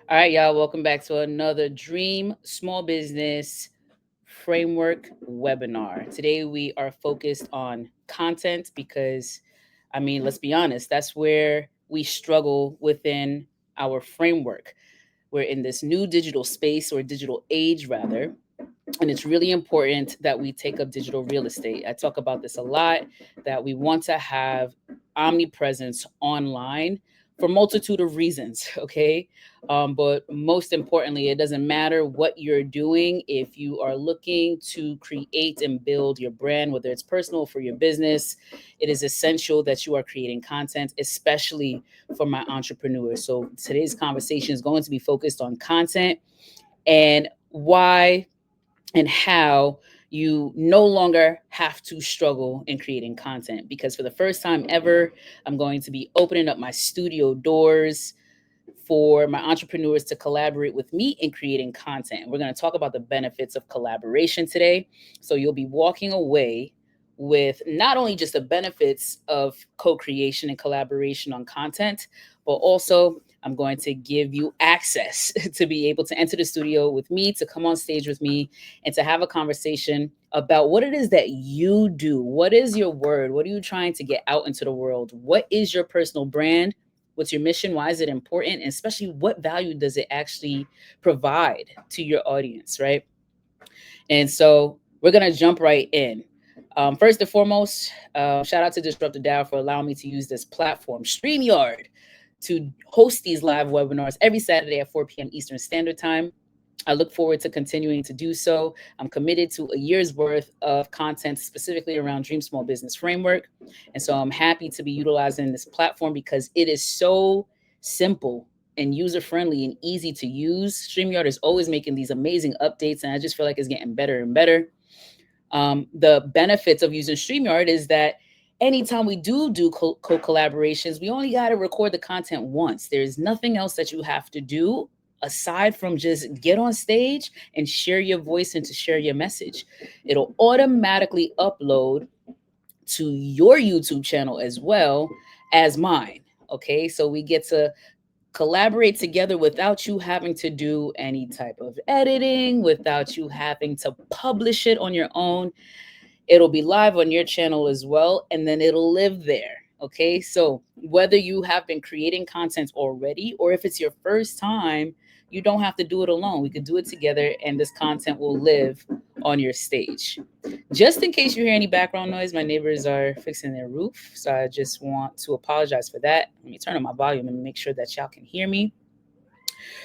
All right, y'all, welcome back to another Dream Small Business Framework webinar. Today we are focused on content because, let's be honest, that's where we struggle within our framework. We're in this new digital space or digital age, rather, and it's really important that we take up digital real estate. I talk about this a lot, that we want to have omnipresence online for multitude of reasons. Okay, but most importantly, it doesn't matter what you're doing. If you are looking to create and build your brand, whether it's personal or for your business, it is essential that you are creating content, especially for my entrepreneurs. So today's conversation is going to be focused on content and why and how you no longer have to struggle in creating content. Because for the first time ever, I'm going to be opening up my studio doors for my entrepreneurs to collaborate with me in creating content. We're going to talk about the benefits of collaboration today. So you'll be walking away with not only just the benefits of co creation and collaboration on content, but also I'm going to give you access to be able to enter the studio with me, to come on stage with me, and to have a conversation about what it is that you do. What is your word? What are you trying to get out into the world? What is your personal brand? What's your mission? Why is it important? And especially, what value does it actually provide to your audience, right? And so we're going to jump right in. First and foremost, shout out to Disruptor DAO for allowing me to use this platform, StreamYard, to host these live webinars every Saturday at 4 p.m. Eastern Standard Time. I look forward to continuing to do so. I'm committed to a year's worth of content specifically around Dream Small Business Framework. And so I'm happy to be utilizing this platform because it is so simple and user friendly and easy to use. StreamYard is always making these amazing updates, and I just feel like it's getting better and better. The benefits of using StreamYard is that anytime we do co-collaborations, we only got to record the content once. There's nothing else that you have to do aside from just get on stage and share your voice and to share your message. It'll automatically upload to your YouTube channel as well as mine. Okay, so we get to collaborate together without you having to do any type of editing, without you having to publish it on your own. It'll be live on your channel as well, and then it'll live there. Okay, so whether you have been creating content already or if it's your first time, you don't have to do it alone. We could do it together, and this content will live on your stage. Just in case you hear any background noise, my neighbors are fixing their roof. So I just want to apologize for that. Let me turn on my volume and make sure that y'all can hear me.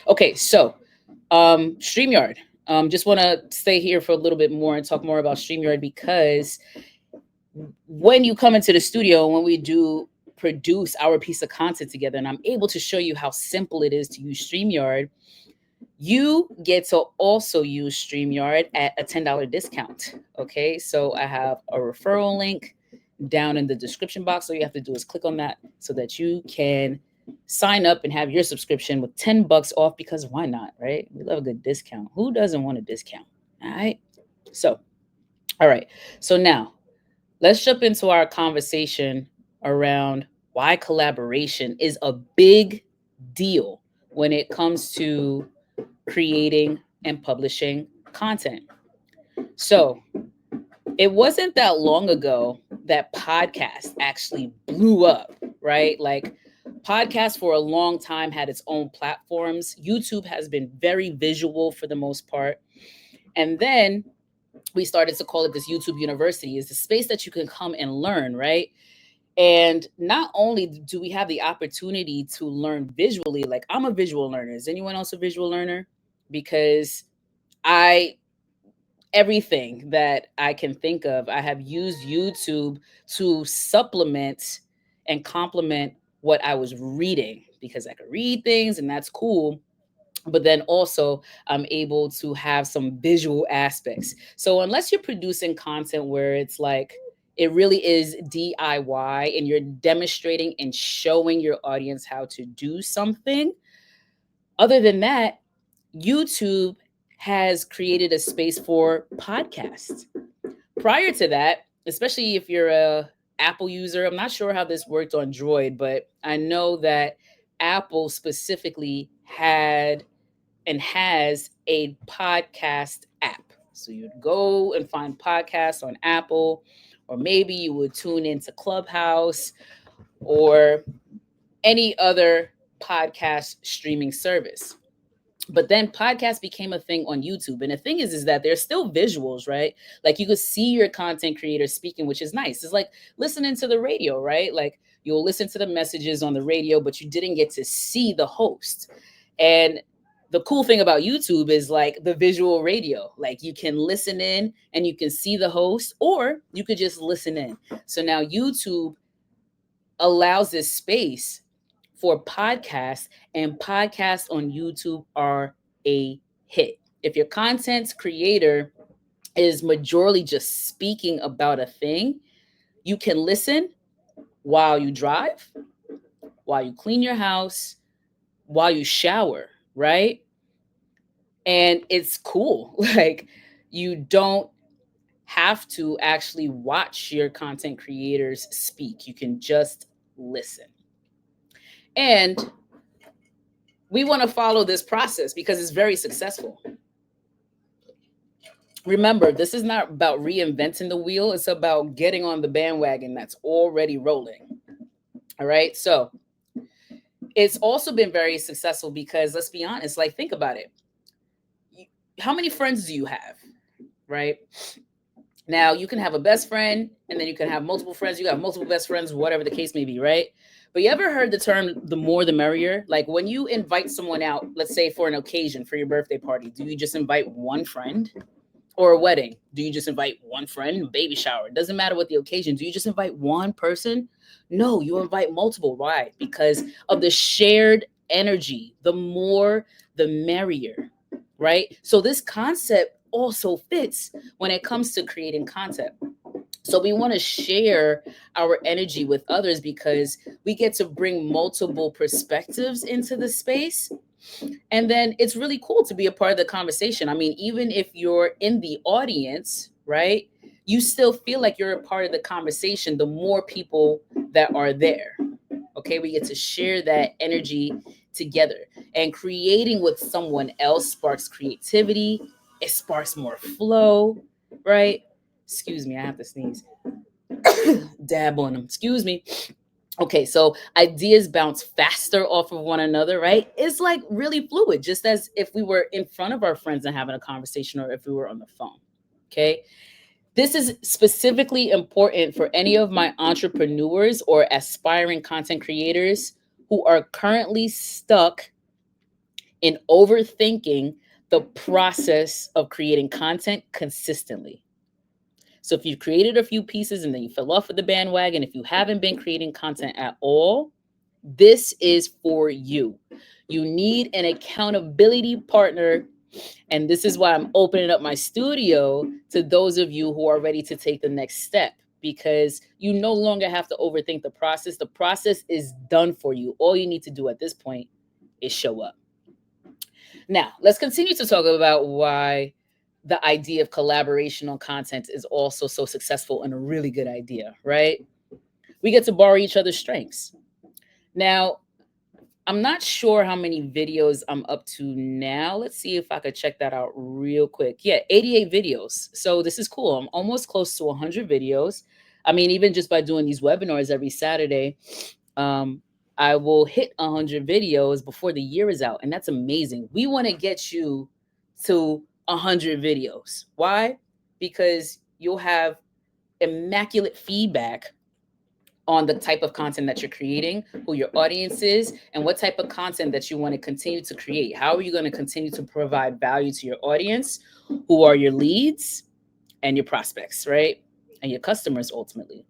Okay, so StreamYard. Just want to stay here for a little bit more and talk more about StreamYard because when you come into the studio, when we do produce our piece of content together, and I'm able to show you how simple it is to use StreamYard, you get to also use StreamYard at a $10 discount. Okay, so I have a referral link down in the description box. All you have to do is click on that so that you can sign up and have your subscription with 10 bucks off, because why not, right? We love a good discount. Who doesn't want a discount? All right. So, all right. So now let's jump into our conversation around why collaboration is a big deal when it comes to creating and publishing content. So, it wasn't that long ago that podcast actually blew up, right? Like, podcast for a long time had its own platforms. YouTube has been very visual for the most part. And then we started to call it this YouTube University, is the space that you can come and learn, right? And not only do we have the opportunity to learn visually, like I'm a visual learner. Is anyone else a visual learner? Because I everything that I can think of, I have used YouTube to supplement and complement what I was reading, because I could read things and that's cool. But then also, I'm able to have some visual aspects. So, unless you're producing content where it's like, it really is DIY and you're demonstrating and showing your audience how to do something, other than that, YouTube has created a space for podcasts. Prior to that, especially if you're a Apple user, I'm not sure how this worked on Droid, but I know that Apple specifically had and has a podcast app. So you'd go and find podcasts on Apple, or maybe you would tune into Clubhouse or any other podcast streaming service. But then podcast became a thing on YouTube. And the thing is that there's still visuals, right? Like you could see your content creator speaking, which is nice. It's like listening to the radio, right? Like you'll listen to the messages on the radio, but you didn't get to see the host. And the cool thing about YouTube is like the visual radio. Like you can listen in and you can see the host, or you could just listen in. So now YouTube allows this space for podcasts, and podcasts on YouTube are a hit. If your content creator is majorly just speaking about a thing, you can listen while you drive, while you clean your house, while you shower, right? And it's cool. Like you don't have to actually watch your content creators speak. You can just listen. And we want to follow this process because it's very successful. Remember, this is not about reinventing the wheel, it's about getting on the bandwagon that's already rolling. All right. So it's also been very successful because let's be honest, like, think about it. How many friends do you have? Right. Now, you can have a best friend and then you can have multiple friends. You have multiple best friends, whatever the case may be. Right. But you ever heard the term the more the merrier? Like when you invite someone out, let's say for an occasion, for your birthday party, do you just invite one friend? Or a wedding, do you just invite one friend? Baby shower, it doesn't matter what the occasion. Do you just invite one person? No, you invite multiple. Why? Because of the shared energy. The more, the merrier, right? So this concept also fits when it comes to creating content. So we want to share our energy with others because we get to bring multiple perspectives into the space. And then it's really cool to be a part of the conversation. I mean, even if you're in the audience, right, you still feel like you're a part of the conversation the more people that are there. Okay, we get to share that energy together. And creating with someone else sparks creativity, it sparks more flow, right? Excuse me, I have to sneeze. Dab on them. Excuse me. Okay, so ideas bounce faster off of one another, right? It's like really fluid, just as if we were in front of our friends and having a conversation or if we were on the phone. Okay. This is specifically important for any of my entrepreneurs or aspiring content creators who are currently stuck in overthinking the process of creating content consistently. So if you've created a few pieces and then you fell off of the bandwagon, if you haven't been creating content at all, this is for you. You need an accountability partner. And this is why I'm opening up my studio to those of you who are ready to take the next step, because you no longer have to overthink the process. The process is done for you. All you need to do at this point is show up. Now, let's continue to talk about why the idea of collaboration on content is also so successful and a really good idea, right? We get to borrow each other's strengths. Now, I'm not sure how many videos I'm up to now. Let's see if I could check that out real quick. Yeah, 88 videos. So this is cool. I'm almost close to 100 videos. I mean, even just by doing these webinars every Saturday, um, I will hit 100 videos before the year is out. And that's amazing. We want to get you to 100 videos. Why? Because you'll have immaculate feedback on the type of content that you're creating, who your audience is, and what type of content that you want to continue to create. How are you going to continue to provide value to your audience, who are your leads and your prospects, right? And your customers ultimately.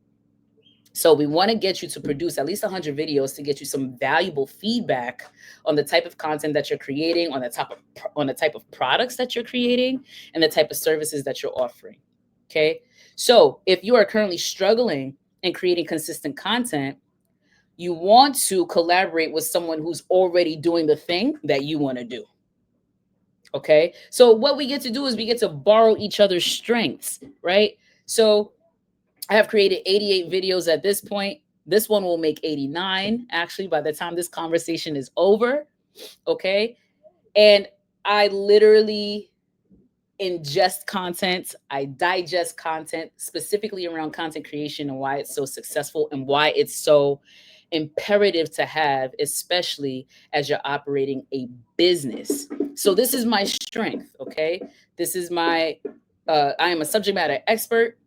So we want to get you to produce at least 100 videos to get you some valuable feedback on the type of content that you're creating, on the type of products that you're creating, and the type of services that you're offering. Okay? So, if you are currently struggling in creating consistent content, you want to collaborate with someone who's already doing the thing that you want to do. Okay? So, what we get to do is we get to borrow each other's strengths, right? So, I have created 88 videos at this point. This one will make 89 actually by the time this conversation is over. Okay. And I literally ingest content, I digest content, specifically around content creation and why it's so successful and why it's so imperative to have, especially as you're operating a business. So this is my strength, okay? This is my I am a subject matter expert.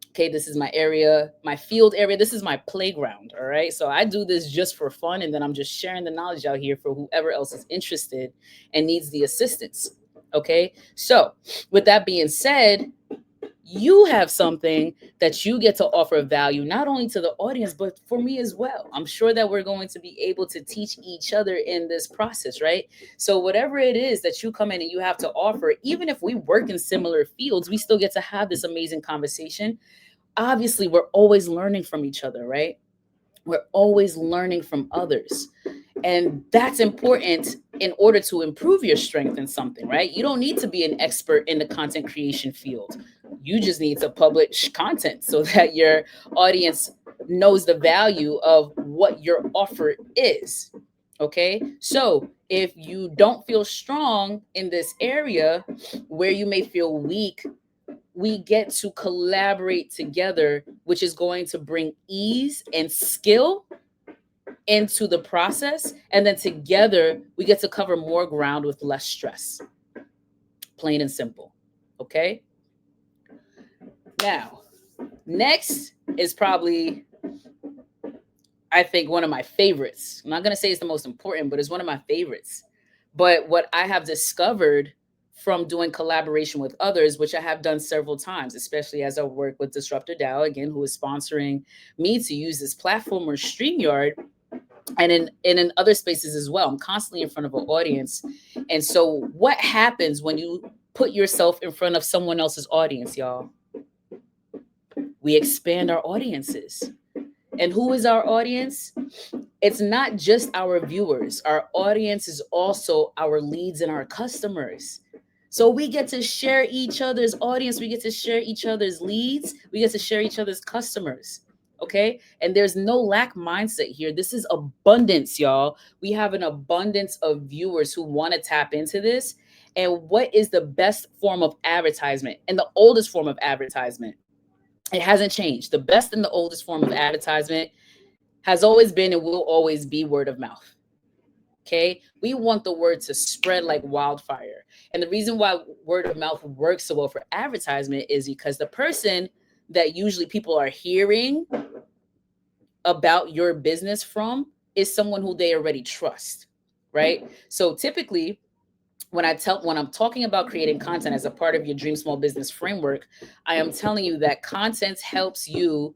Okay, this is my area, my field area. This is my playground. All right. So I do this just for fun. And then I'm just sharing the knowledge out here for whoever else is interested and needs the assistance. Okay. So, with that being said, you have something that you get to offer value not only to the audience but for me as well. I'm sure that we're going to be able to teach each other in this process, right? So whatever it is that you come in and you have to offer, even if we work in similar fields, we still get to have this amazing conversation. Obviously we're always learning from each other, right? We're always learning from others. And that's important in order to improve your strength in something, right? You don't need to be an expert in the content creation field. You just need to publish content so that your audience knows the value of what your offer is. Okay. So if you don't feel strong in this area where you may feel weak, we get to collaborate together, which is going to bring ease and skill into the process. And then together, we get to cover more ground with less stress. Plain and simple. Okay. Now, next is probably, I think, one of my favorites. I'm not going to say it's the most important, but it's one of my favorites. But what I have discovered from doing collaboration with others, which I have done several times, especially as I work with Disruptor DAO, again, who is sponsoring me to use this platform or StreamYard, and in other spaces as well. I'm constantly in front of an audience. And so what happens when you put yourself in front of someone else's audience, y'all? We expand our audiences. And who is our audience? It's not just our viewers. Our audience is also our leads and our customers. So we get to share each other's audience. We get to share each other's leads. We get to share each other's customers. Okay. And there's no lack mindset here. This is abundance, y'all. We have an abundance of viewers who want to tap into this. And what is the best form of advertisement and the oldest form of advertisement? It hasn't changed. The best and the oldest form of advertisement has always been and will always be word of mouth. Okay. We want the word to spread like wildfire. And the reason why word of mouth works so well for advertisement is because the person that usually people are hearing about your business from is someone who they already trust. Right. So typically, when I'm talking about creating content as a part of your Dream Small Business framework, I am telling you that content helps you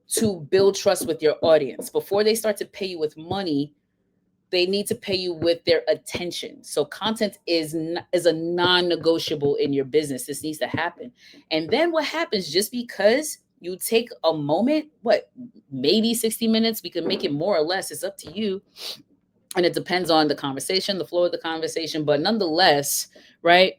to build trust with your audience. Before they start to pay you with money, they need to pay you with their attention. So content is a non-negotiable in your business. This needs to happen. And then what happens, just because you take a moment, maybe 60 minutes, we can make it more or less, it's up to you. And it depends on the conversation, the flow of the conversation, but nonetheless, right?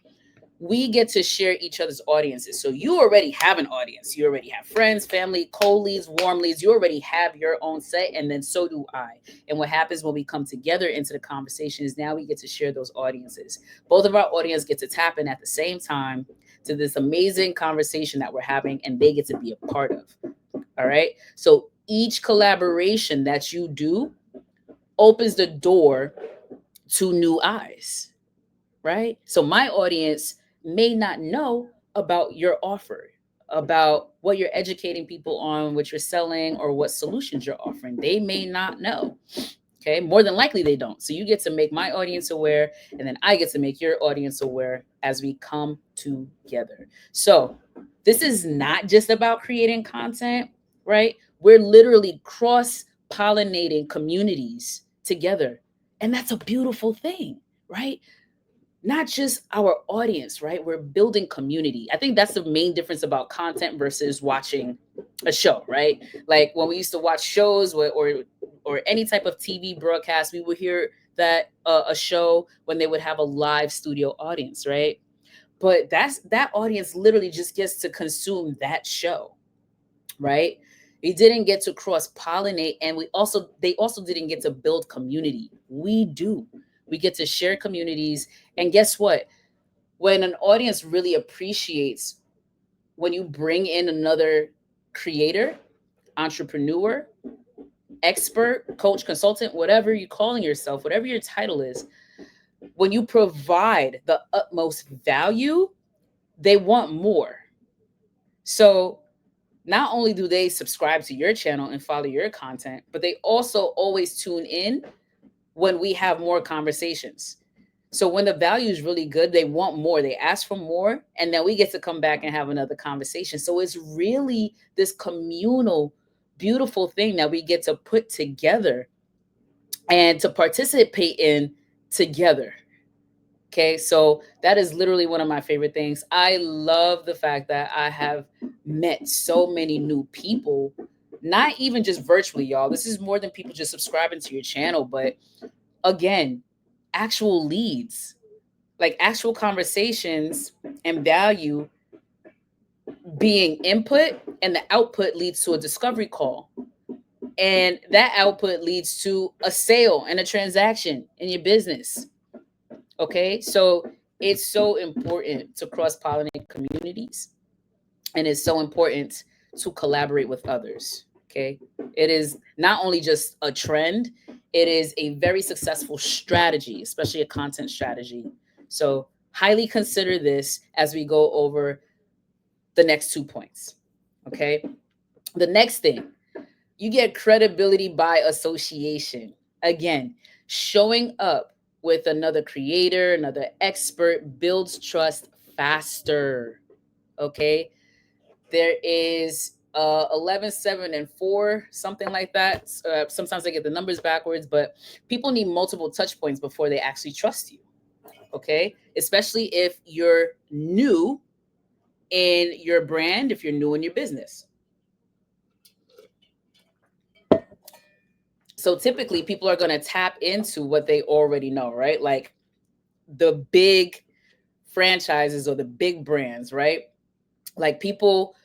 We get to share each other's audiences. So you already have an audience. You already have friends, family, cold leads, warm leads. You already have your own set, and then so do I. And what happens when we come together into the conversation is now we get to share those audiences. Both of our audience get to tap in at the same time to this amazing conversation that we're having, and they get to be a part of. All right. So each collaboration that you do opens the door to new eyes, right? So my audience may not know about your offer, about what you're educating people on, what you're selling, or what solutions you're offering. They may not know. Okay. More than likely, they don't. So you get to make my audience aware, and then I get to make your audience aware as we come together. So this is not just about creating content, right? We're literally cross pollinating communities together. And that's a beautiful thing, right? Not just our audience, right? We're building community. I think that's the main difference about content versus watching a show, right? Like when we used to watch shows or any type of TV broadcast, we would hear that a show when they would have a live studio audience, right? But that audience literally just gets to consume that show, right? We didn't get to cross pollinate, and they also didn't get to build community. We do. We get to share communities. And guess what? When an audience really appreciates when you bring in another creator, entrepreneur, expert, coach, consultant, whatever you're calling yourself, whatever your title is, when you provide the utmost value, they want more. So not only do they subscribe to your channel and follow your content, but they also always tune in when we have more conversations. So when the value is really good, they want more, they ask for more, and then we get to come back and have another conversation. So it's really this communal, beautiful thing that we get to put together and to participate in together. Okay, so that is literally one of my favorite things. I love the fact that I have met so many new people, not even just virtually, y'all. This is more than people just subscribing to your channel, but again, actual leads, like actual conversations and value being input, and the output leads to a discovery call. And that output leads to a sale and a transaction in your business. Okay, so it's so important to cross pollinate communities, and it's so important to collaborate with others. Okay, it is not only just a trend, it is a very successful strategy, especially a content strategy. So, highly consider this as we go over the next 2 points. Okay, the next thing, you get credibility by association. Again, showing up with another creator, another expert builds trust faster. Okay. There is 11, 7, and 4, something like that. Sometimes I get the numbers backwards, but people need multiple touch points before they actually trust you. Okay. Especially if you're new in your brand, if you're new in your business. So typically people are going to tap into what they already know, right? Like the big franchises or the big brands, right? Like people,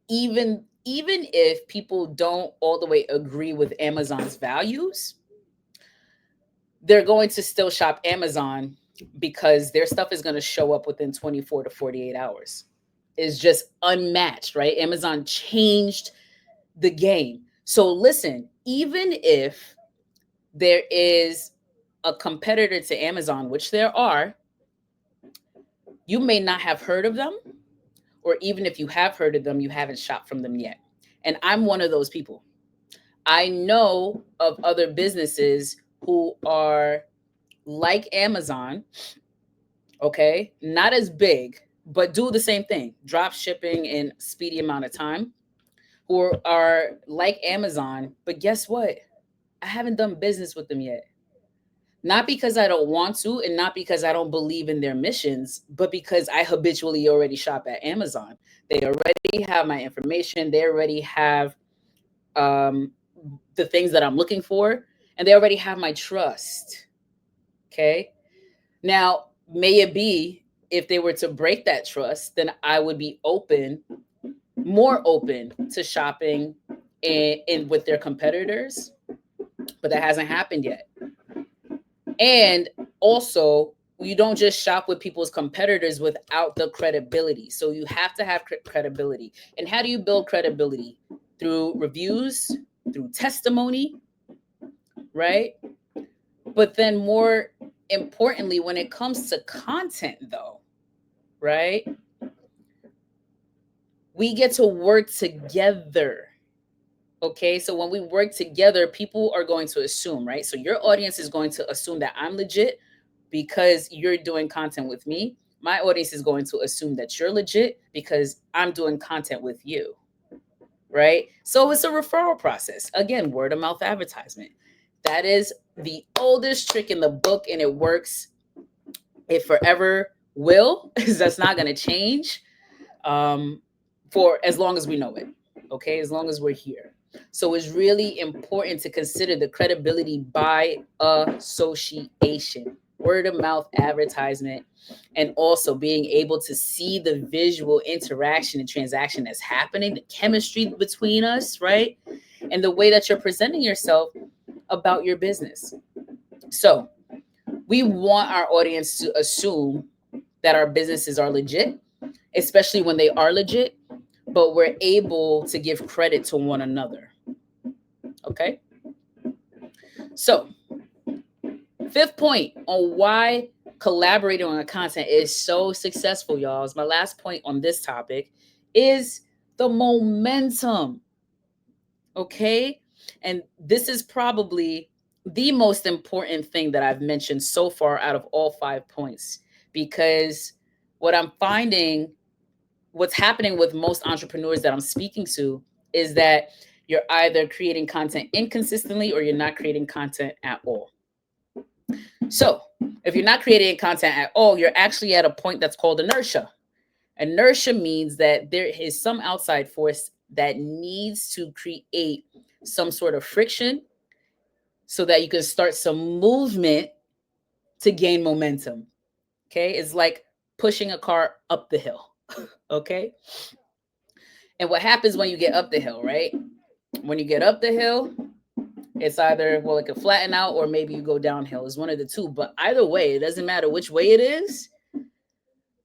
even if people don't all the way agree with Amazon's values, they're going to still shop Amazon because their stuff is going to show up within 24 to 48 hours. It's just unmatched, right? Amazon changed the game. So listen, even if there is a competitor to Amazon, which there are, you may not have heard of them, or even if you have heard of them, you haven't shopped from them yet. And I'm one of those people. I know of other businesses who are like Amazon, okay, not as big, but do the same thing, drop shipping in speedy amount of time, who are like Amazon, but guess what? I haven't done business with them yet. Not because I don't want to, and not because I don't believe in their missions, but because I habitually already shop at Amazon. They already have my information. They already have the things that I'm looking for, and they already have my trust. Okay. Now, may it be if they were to break that trust, then I would be more open to shopping in with their competitors, but that hasn't happened yet. And also, you don't just shop with people's competitors without the credibility. So you have to have credibility. And how do you build credibility? Through reviews, through testimony, right? But then more importantly, when it comes to content though, right? We get to work together. Okay, so when we work together, people are going to assume, right? So your audience is going to assume that I'm legit because you're doing content with me. My audience is going to assume that you're legit because I'm doing content with you, right? So it's a referral process. Again, word of mouth advertisement. That is the oldest trick in the book, and it works. It forever will. That's not going to change for as long as we know it. Okay, as long as we're here. So it's really important to consider the credibility by association, word of mouth advertisement, and also being able to see the visual interaction and transaction that's happening, the chemistry between us, right? And the way that you're presenting yourself about your business. So We want our audience to assume that our businesses are legit, especially when they are legit, but we're able to give credit to one another. Okay. So, fifth point on why collaborating on content is so successful, y'all, is my last point on this topic, is the momentum. Okay. And this is probably the most important thing that I've mentioned so far out of all 5 points, because what I'm finding, what's happening with most entrepreneurs that I'm speaking to, is that you're either creating content inconsistently or you're not creating content at all. So, if you're not creating content at all, you're actually at a point that's called inertia. Inertia means that there is some outside force that needs to create some sort of friction so that you can start some movement to gain momentum. Okay. It's like pushing a car up the hill. Okay. And what happens when you get up the hill, right? When you get up the hill, it's either, well, it can flatten out or maybe you go downhill. It's one of the two. But either way, it doesn't matter which way it is.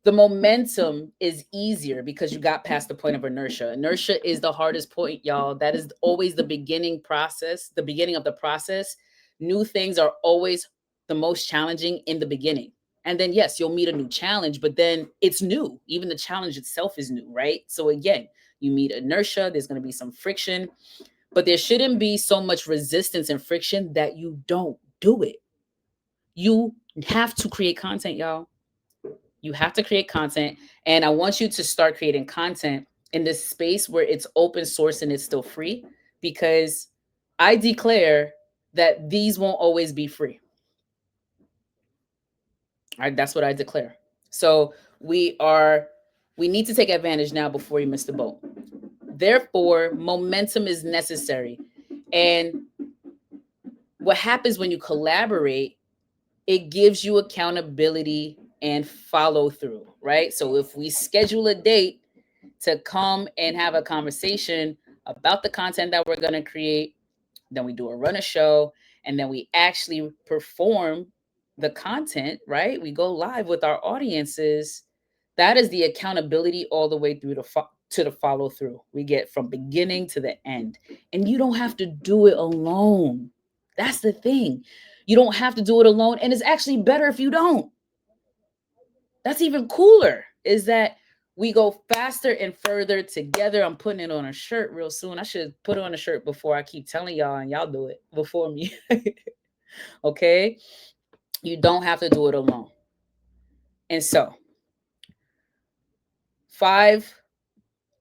The momentum is easier because you got past the point of inertia. Inertia is the hardest point, y'all. That is always the beginning process, the beginning of the process. New things are always the most challenging in the beginning. And then, yes, you'll meet a new challenge, but then it's new. Even the challenge itself is new, right? So, again, you meet inertia, there's going to be some friction, but there shouldn't be so much resistance and friction that you don't do it. You have to create content, y'all. You have to create content. And I want you to start creating content in this space where it's open source and it's still free, because I declare that these won't always be free. That's what I declare. So we need to take advantage now before you miss the boat. Therefore, momentum is necessary. And what happens when you collaborate, it gives you accountability and follow through, right? So if we schedule a date to come and have a conversation about the content that we're going to create, then we do a run a show, and then we actually perform the content, right? We go live with our audiences. That is the accountability all the way through to the follow through. We get from beginning to the end. And you don't have to do it alone. That's the thing. You don't have to do it alone. And it's actually better if you don't. That's even cooler, is that we go faster and further together. I'm putting it on a shirt real soon. I should put on a shirt before I keep telling y'all, and y'all do it before me. Okay? You don't have to do it alone. And so, 5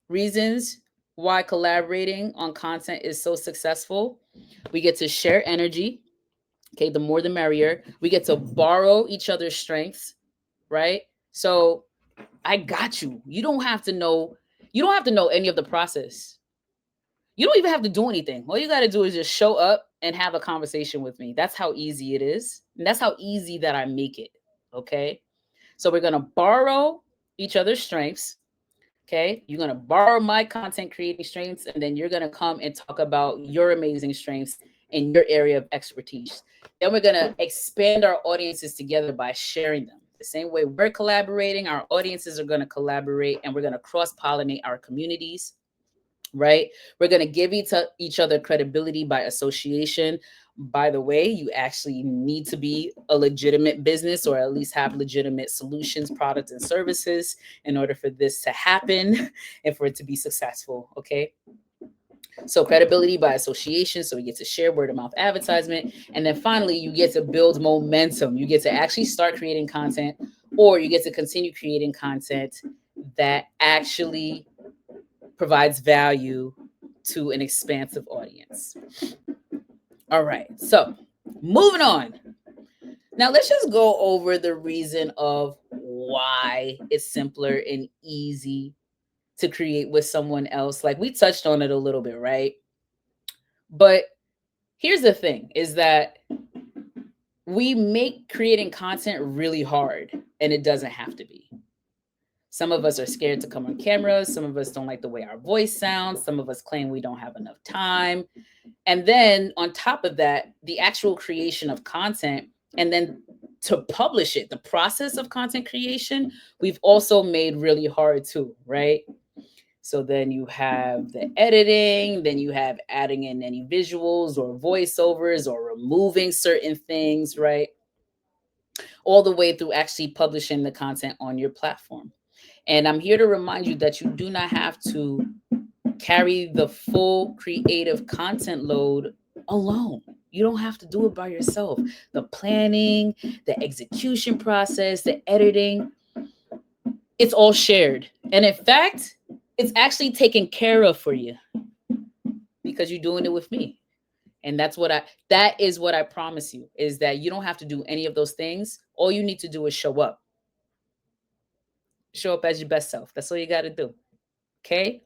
reasons why collaborating on content is so successful. We get to share energy. Okay, the more the merrier. We get to borrow each other's strengths, right? So I got you. You don't have to know any of the process. You don't even have to do anything. All you got to do is just show up and have a conversation with me. That's how easy it is. And that's how easy that I make it. Okay. So we're going to borrow each other's strengths. Okay. You're going to borrow my content creating strengths, and then you're going to come and talk about your amazing strengths in your area of expertise. Then we're going to expand our audiences together by sharing them. The same way we're collaborating, our audiences are going to collaborate, and we're going to cross-pollinate our communities, right? We're going to give each other credibility by association. By the way, you actually need to be a legitimate business, or at least have legitimate solutions, products, and services in order for this to happen and for it to be successful, okay? So credibility by association. So we get to share word of mouth advertisement. And then finally, you get to build momentum. You get to actually start creating content, or you get to continue creating content that actually provides value to an expansive audience. All right. So moving on. Now let's just go over the reason of why it's simpler and easy to create with someone else. Like, we touched on it a little bit, right? But here's the thing, is that we make creating content really hard, and it doesn't have to be. Some of us are scared to come on camera. Some of us don't like the way our voice sounds. Some of us claim we don't have enough time. And then on top of that, the actual creation of content, and then to publish it. The process of content creation, we've also made really hard too, right? So then you have the editing, then you have adding in any visuals or voiceovers or removing certain things, right? All the way through actually publishing the content on your platform. And I'm here to remind you that you do not have to carry the full creative content load alone. You don't have to do it by yourself. The planning, the execution process, the editing, it's all shared. And in fact, it's actually taken care of for you because you're doing it with me. And that is what I promise you, is that you don't have to do any of those things. All you need to do is show up. Show up as your best self. That's all you got to do. Okay?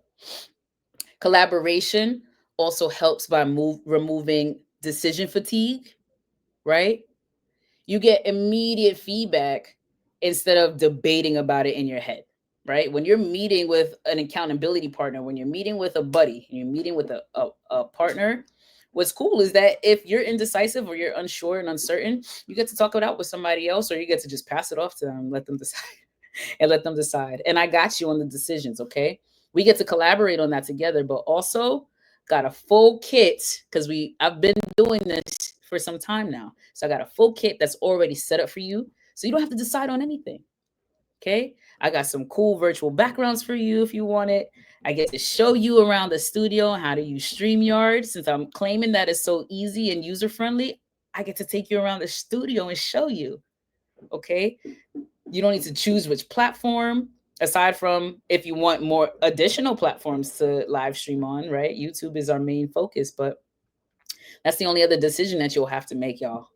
Collaboration also helps by removing decision fatigue, right? You get immediate feedback instead of debating about it in your head, right? When you're meeting with an accountability partner, when you're meeting with a buddy, you're meeting with a partner, what's cool is that if you're indecisive or you're unsure and uncertain, you get to talk it out with somebody else, or you get to just pass it off to them, let them decide and let them decide. And I got you on the decisions, okay? We get to collaborate on that together, but also got a full kit because I've been doing this for some time now. So I got a full kit that's already set up for you. So you don't have to decide on anything. Okay. I got some cool virtual backgrounds for you if you want it. I get to show you around the studio how to use StreamYard. Since I'm claiming that it's so easy and user friendly, I get to take you around the studio and show you. Okay. You don't need to choose which platform, aside from if you want more additional platforms to live stream on, right? YouTube is our main focus, but that's the only other decision that you'll have to make, y'all.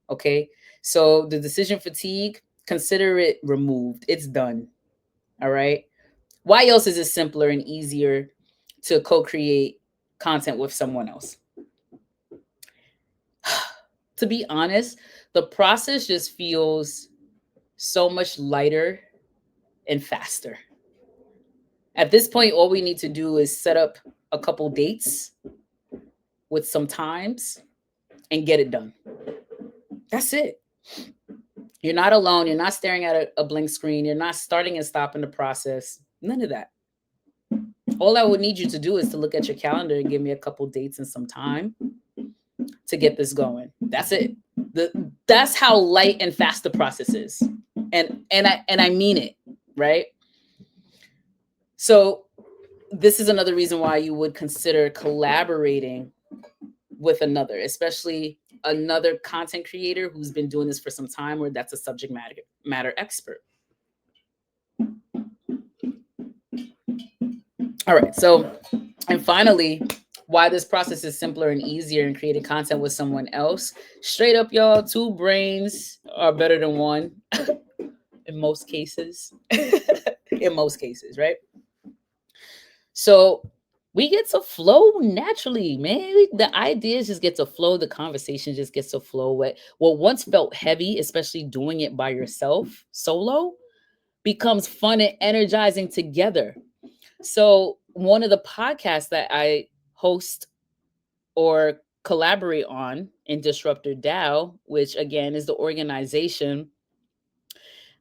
Okay. So the decision fatigue, consider it removed. It's done. All right. Why else is it simpler and easier to co create content with someone else? To be honest, the process just feels so much lighter and faster. At this point, all we need to do is set up a couple dates with some times and get it done. That's it. You're not alone. You're not staring at a blank screen. You're not starting and stopping the process. None of that. All I would need you to do is to look at your calendar and give me a couple dates and some time to get this going. That's it. That's how light and fast the process is. And I mean it, right? So this is another reason why you would consider collaborating with another, especially another content creator who's been doing this for some time, or that's a subject matter expert. All right. So, and finally, why this process is simpler and easier in creating content with someone else. Straight up, y'all, two brains are better than one in most cases. In most cases, right? So we get to flow naturally, man. The ideas just get to flow. The conversation just gets to flow. What once felt heavy, especially doing it by yourself, solo, becomes fun and energizing together. So one of the podcasts that I host or collaborate on in Disruptor DAO, which again is the organization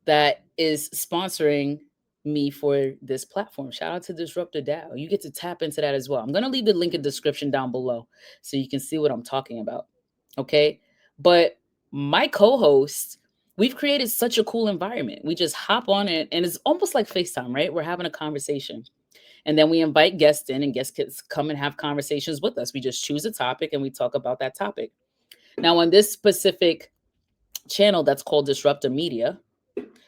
that is sponsoring me for this platform. Shout out to Disruptor DAO. You get to tap into that as well. I'm going to leave the link in the description down below so you can see what I'm talking about. Okay. But my co-host, we've created such a cool environment. We just hop on it and it's almost like FaceTime, right? We're having a conversation. And then we invite guests in and guests can come and have conversations with us. We just choose a topic and we talk about that topic. Now, on this specific channel that's called Disruptor Media,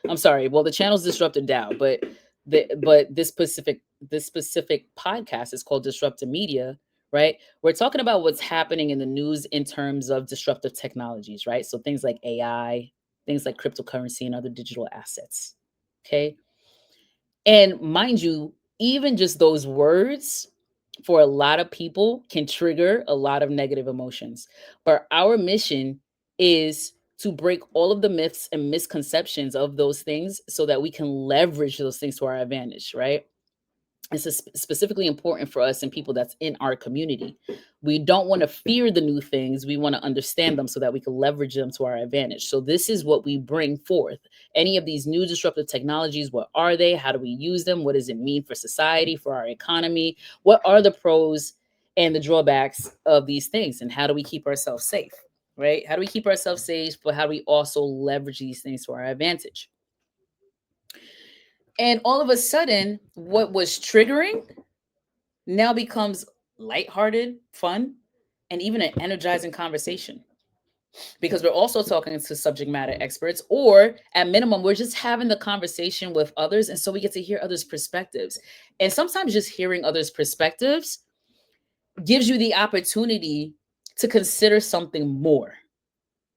I'm sorry. Well, the channel's Disruptor DAO, but this specific podcast is called Disruptor Media, right? We're talking about what's happening in the news in terms of disruptive technologies, right? So things like AI, things like cryptocurrency and other digital assets. Okay. And mind you, even just those words for a lot of people can trigger a lot of negative emotions. But our mission is to break all of the myths and misconceptions of those things so that we can leverage those things to our advantage, right? This is specifically important for us and people that's in our community. We don't want to fear the new things. We want to understand them so that we can leverage them to our advantage. So this is what we bring forth. Any of these new disruptive technologies, what are they? How do we use them? What does it mean for society, for our economy? What are the pros and the drawbacks of these things? And how do we keep ourselves safe, right? How do we keep ourselves safe, but how do we also leverage these things to our advantage? And all of a sudden, what was triggering now becomes lighthearted, fun, and even an energizing conversation, because we're also talking to subject matter experts, or at minimum, we're just having the conversation with others. And so we get to hear others' perspectives. And sometimes just hearing others' perspectives gives you the opportunity to consider something more,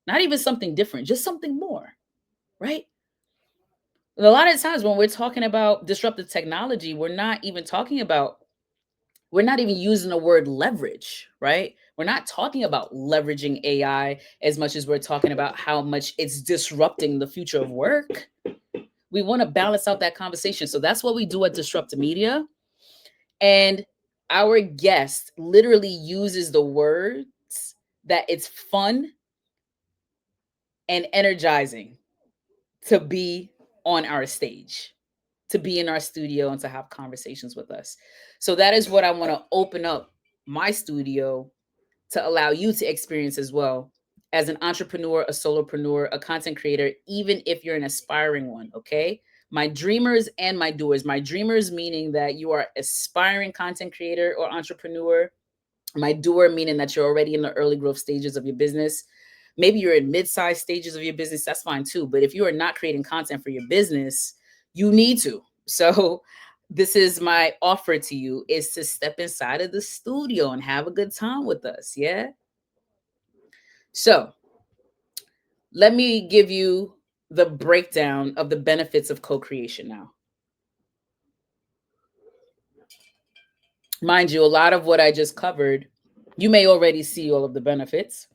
not even something different, just something more, right? A lot of times when we're talking about disruptive technology, we're not even using the word leverage, right? We're not talking about leveraging AI as much as we're talking about how much it's disrupting the future of work. We want to balance out that conversation. So that's what we do at Disruptive Media. And our guest literally uses the words that it's fun and energizing to be on our stage, to be in our studio, and to have conversations with us. So that is what I want to open up my studio to allow you to experience as well, as an entrepreneur, a solopreneur, a content creator, even if you're an aspiring one. Okay, my dreamers and my doers. My dreamers meaning that you are aspiring content creator or entrepreneur. My doer meaning that you're already in the early growth stages of your business. Maybe you're in mid-sized stages of your business. That's fine too. But if you are not creating content for your business, you need to. So this is my offer to you, is to step inside of the studio and have a good time with us. Yeah. So let me give you the breakdown of the benefits of co-creation now. Mind you, a lot of what I just covered, you may already see all of the benefits,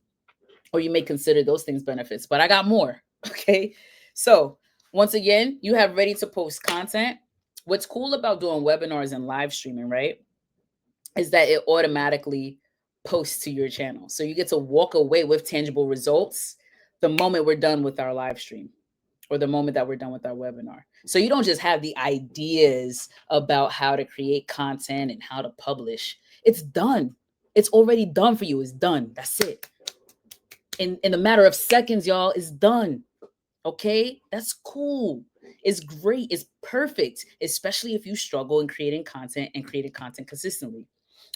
or you may consider those things benefits, but I got more. Okay. So once again, you have ready to post content. What's cool about doing webinars and live streaming, right, is that it automatically posts to your channel. So you get to walk away with tangible results the moment we're done with our live stream, or the moment that we're done with our webinar. So you don't just have the ideas about how to create content and how to publish. It's done. It's already done for you. It's done. That's it. In a matter of seconds, y'all, it's done. Okay? That's cool. It's great. It's perfect, especially if you struggle in creating content and creating content consistently.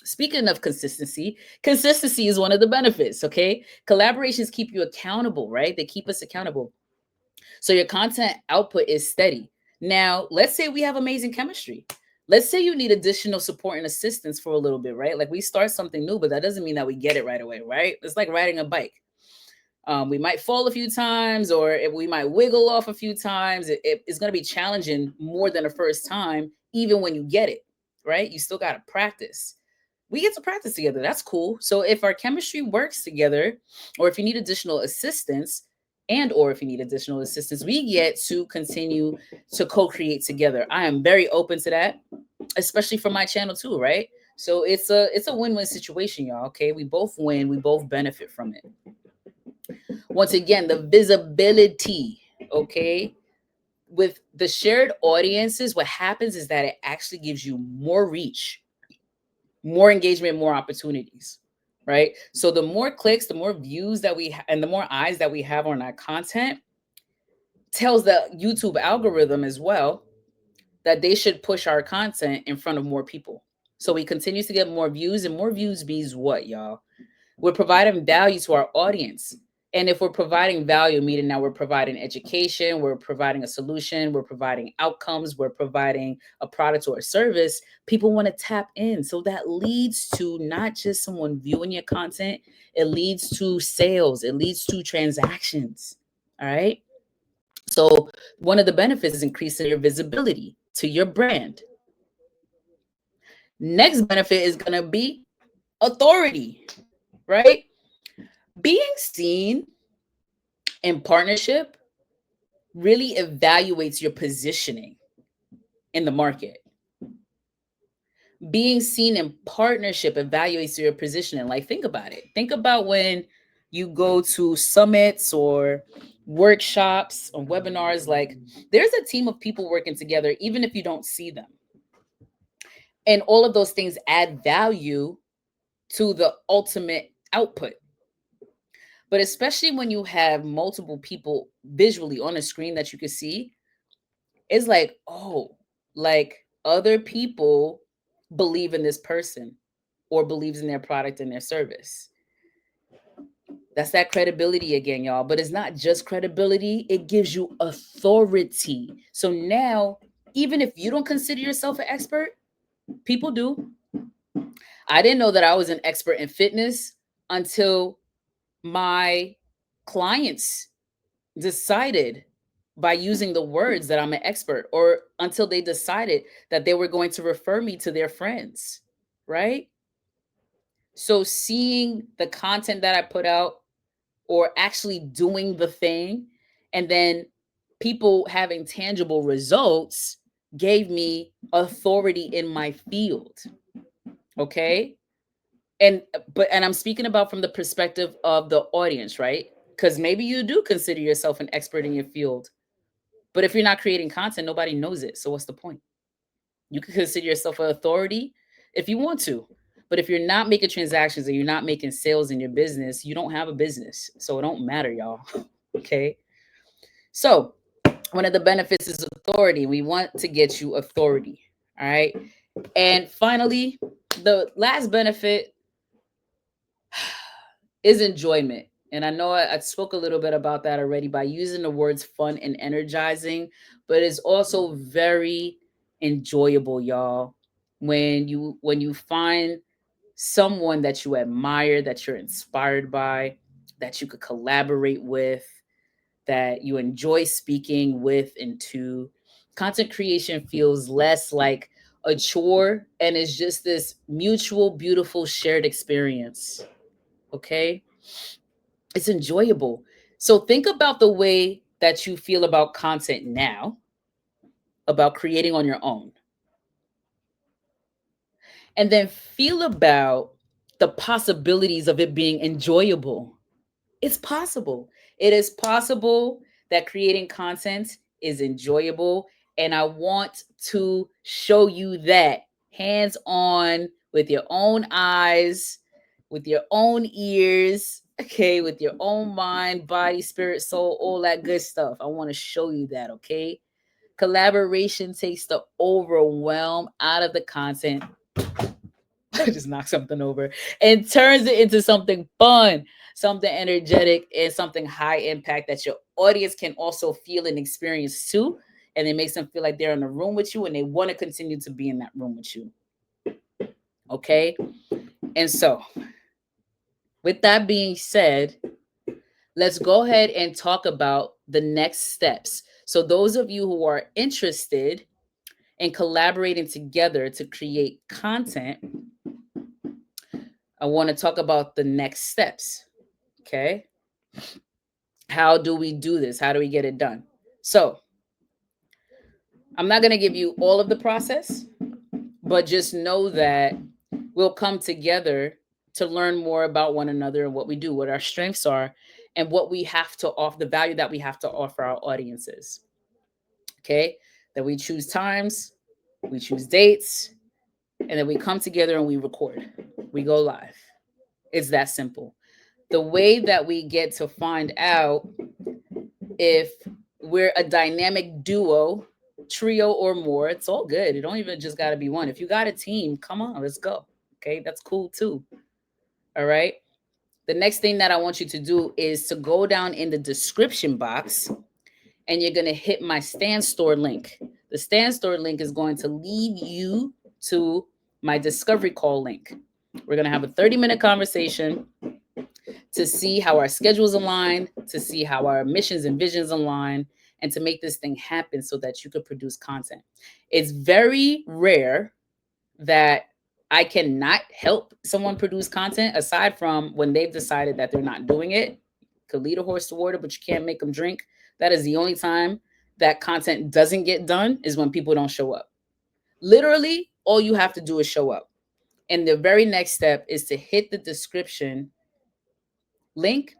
Speaking of consistency, consistency is one of the benefits. Okay? Collaborations keep you accountable, right? They keep us accountable. So your content output is steady. Now, let's say we have amazing chemistry. Let's say you need additional support and assistance for a little bit, right? Like we start something new, but that doesn't mean that we get it right away, right? It's like riding a bike. We might fall a few times, or we might wiggle off a few times. It's going to be challenging more than the first time, even when you get it, right? You still got to practice. We get to practice together. That's cool. So if our chemistry works together, or if you need additional assistance, we get to continue to co-create together. I am very open to that, especially for my channel too, right? So it's a win-win situation, y'all. Okay, we both win, we both benefit from it. Once again, the visibility, okay? With the shared audiences, what happens is that it actually gives you more reach, more engagement, more opportunities, right? So the more clicks, the more views that and the more eyes that we have on our content, tells the YouTube algorithm as well that they should push our content in front of more people. So we continue to get more views, and more views means what, y'all? We're providing value to our audience. And if we're providing value, meaning now we're providing education, we're providing a solution, we're providing outcomes, we're providing a product or a service, people want to tap in. So that leads to not just someone viewing your content, it leads to sales, it leads to transactions. All right. So one of the benefits is increasing your visibility to your brand. Next benefit is going to be authority, right? Being seen in partnership really evaluates your positioning in the market. Being seen in partnership evaluates your positioning. Like, think about it. Think about when you go to summits or workshops or webinars, like there's a team of people working together, even if you don't see them. And all of those things add value to the ultimate output. But especially when you have multiple people visually on a screen that you can see, it's like, oh, like other people believe in this person or believes in their product and their service. That's that credibility again, y'all. But it's not just credibility, it gives you authority. So now, even if you don't consider yourself an expert, people do. I didn't know that I was an expert in fitness until my clients decided by using the words that I'm an expert, or until they decided that they were going to refer me to their friends, right? So seeing the content that I put out or actually doing the thing and then people having tangible results gave me authority in my field. Okay? And I'm speaking about from the perspective of the audience, right? Cuz maybe you do consider yourself an expert in your field. But if you're not creating content, nobody knows it. So what's the point? You can consider yourself an authority if you want to. But if you're not making transactions and you're not making sales in your business, you don't have a business. So it don't matter, y'all. Okay. So one of the benefits is authority. We want to get you authority. All right. And finally, the last benefit is enjoyment. And I know I spoke a little bit about that already by using the words fun and energizing, but it's also very enjoyable, y'all. When you find someone that you admire, that you're inspired by, that you could collaborate with, that you enjoy speaking with and to, content creation feels less like a chore and it's just this mutual, beautiful, shared experience. Okay? It's enjoyable. So think about the way that you feel about content now, about creating on your own, and then feel about the possibilities of it being enjoyable. It's possible. It is possible that creating content is enjoyable. And I want to show you that hands on with your own eyes, with your own ears, okay, with your own mind, body, spirit, soul, all that good stuff. I want to show you that, okay? Collaboration takes the overwhelm out of the content. Just knock something over and turns it into something fun, something energetic, and something high impact that your audience can also feel and experience too. And it makes them feel like they're in a room with you and they want to continue to be in that room with you. Okay. And so, with that being said, let's go ahead and talk about the next steps. So, those of you who are interested in collaborating together to create content, I want to talk about the next steps. Okay. How do we do this? How do we get it done? So, I'm not going to give you all of the process, but just know that we'll come together to learn more about one another and what we do, what our strengths are, and what we have to offer, the value that we have to offer our audiences. Okay. That we choose times, we choose dates, and then we come together and we record. We go live. It's that simple. The way that we get to find out if we're a dynamic duo, trio, or more, it's all good. It don't even just got to be one. If you got a team, come on, let's go. Okay. That's cool too. All right. The next thing that I want you to do is to go down in the description box and you're going to hit my Stand Store link. The Stand Store link is going to lead you to my discovery call link. We're going to have a 30-minute conversation to see how our schedules align, to see how our missions and visions align, and to make this thing happen so that you could produce content. It's very rare that I cannot help someone produce content aside from when they've decided that they're not doing it. Could lead a horse to water, but you can't make them drink. That is the only time that content doesn't get done is when people don't show up. Literally, All you have to do is show up. And the very next step is to hit the description link,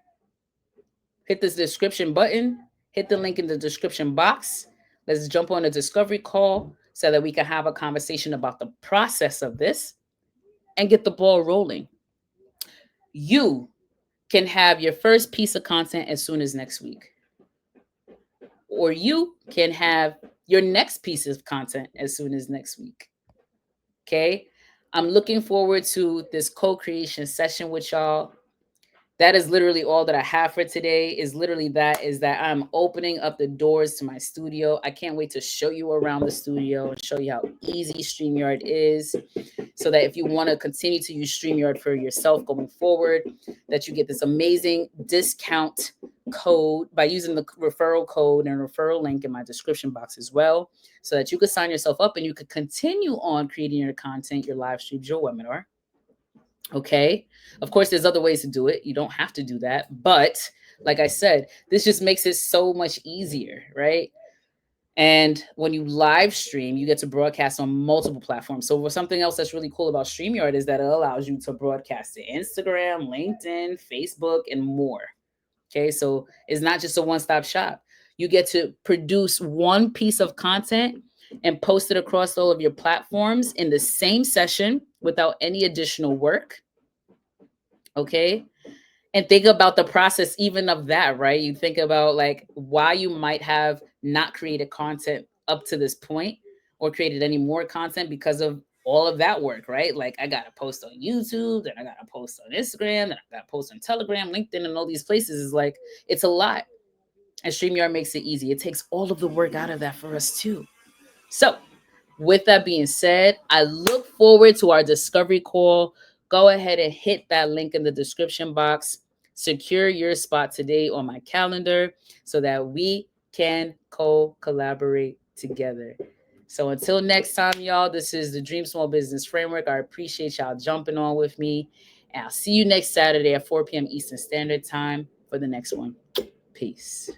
hit this description button, hit the link in the description box. Let's jump on a discovery call so that we can have a conversation about the process of this and get the ball rolling. You can have your first piece of content as soon as next week, or you can have your next piece of content as soon as next week. Okay. I'm looking forward to this co-creation session with y'all. That is literally all that I have for today. Is that I'm opening up the doors to my studio. I can't wait to show you around the studio and show you how easy StreamYard is, so that if you want to continue to use StreamYard for yourself going forward, that you get this amazing discount code by using the referral code and referral link in my description box as well, so that you could sign yourself up and you could continue on creating your content, your live streams, your webinar. Okay. Of course, there's other ways to do it. You don't have to do that. But like I said, this just makes it so much easier, right? And when you live stream, you get to broadcast on multiple platforms. So something else that's really cool about StreamYard is that it allows you to broadcast to Instagram, LinkedIn, Facebook, and more. Okay. So it's not just a one-stop shop. You get to produce one piece of content and post it across all of your platforms in the same session without any additional work. Okay. And think about the process even of that, right? You think about like why you might have not created content up to this point or created any more content because of all of that work, right? Like I got to post on YouTube, then I got to post on Instagram, then I got to post on Telegram, LinkedIn, and all these places. Is like, it's a lot. And StreamYard makes it easy. It takes all of the work out of that for us too. So with that being said, I look forward to our discovery call. Go ahead and hit that link in the description box. Secure your spot today on my calendar so that we can co-collaborate together. So until next time, y'all, this is the Dream Small Business Framework. I appreciate y'all jumping on with me. And I'll see you next Saturday at 4 p.m. Eastern Standard Time for the next one. Peace.